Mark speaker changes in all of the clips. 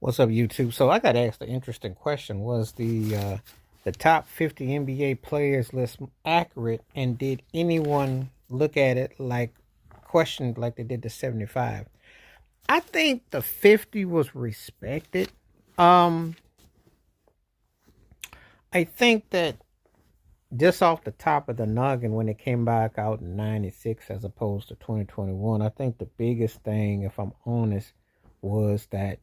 Speaker 1: What's up, YouTube? So I got asked an interesting question: Was the top 50 NBA players list accurate, and did anyone look at it like questioned like they did the 75? I think the 50 was respected. Um, I think that just off the top of the noggin, when it came back out in '96 as opposed to 2021, I think the biggest thing, if I'm honest, was that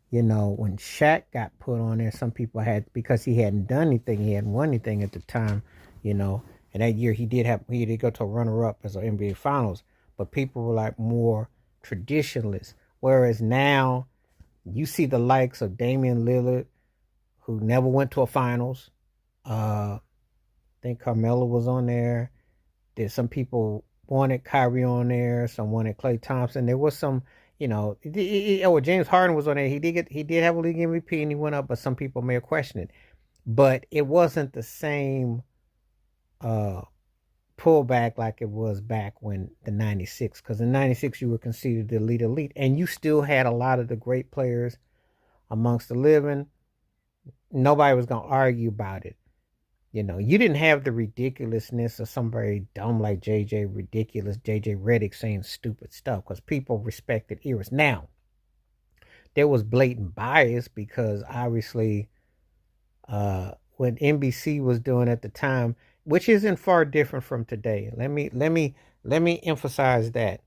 Speaker 1: when Shaq got put on there, some people had, because he hadn't done anything, he hadn't won anything at the time, you know. And that year he did go to a runner up as an NBA Finals, but people were like more traditionalists. Whereas now you see the likes of Damian Lillard, who never went to a finals. I think Carmelo was on there. There's some people wanted Kyrie on there, some wanted Klay Thompson. There was some, James Harden was on there. He did have a league MVP and he went up, but some people may have questioned it. But it wasn't the same uh pullback like it was back when the '96, because in '96 you were considered the elite, and you still had a lot of the great players amongst the living. Nobody was gonna argue about it. You didn't have the ridiculousness of somebody dumb like JJ Redick saying stupid stuff, because people respected eras. Now, there was blatant bias because obviously what NBC was doing at the time, which isn't far different from today. Let me emphasize that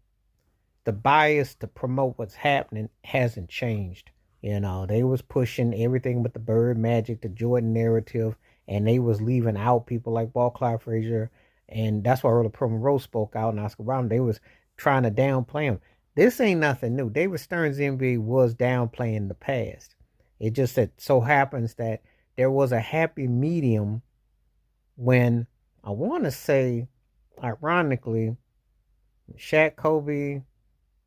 Speaker 1: the bias to promote what's happening hasn't changed. They was pushing everything but the Bird Magic, the Jordan narrative, and they was leaving out people like Walt Clyde Frazier, and that's why Earl Perlman Rose spoke out, and Oscar Robertson. They was trying to downplay him. This ain't nothing new. David Stern's NBA was downplaying the past. It just that so happens that there was a happy medium when, I want to say, ironically, Shaq, Kobe,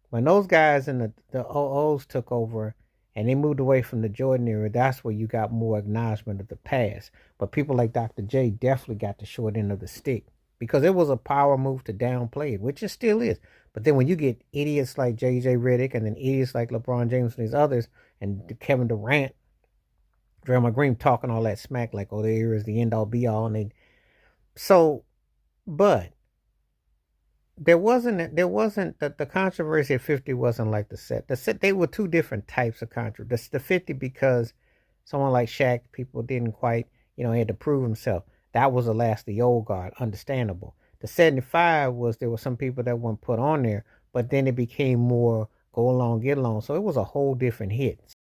Speaker 1: when those guys in the OOs took over and they moved away from the Jordan era, that's where you got more acknowledgement of the past. But people like Dr. J definitely got the short end of the stick, because it was a power move to downplay it, which it still is. But then when you get idiots like JJ Redick, and then idiots like LeBron James and these others, and Kevin Durant, Draymond Green talking all that smack like, oh, the era is the end all be all, and so, but there wasn't the controversy at 50 wasn't like the set. They were two different types of controversy. The 50, because someone like Shaq, people didn't quite, he had to prove himself. That was the last of the old guard, understandable. The 75 was, there were some people that weren't put on there, but then it became more go along, get along, so it was a whole different hit.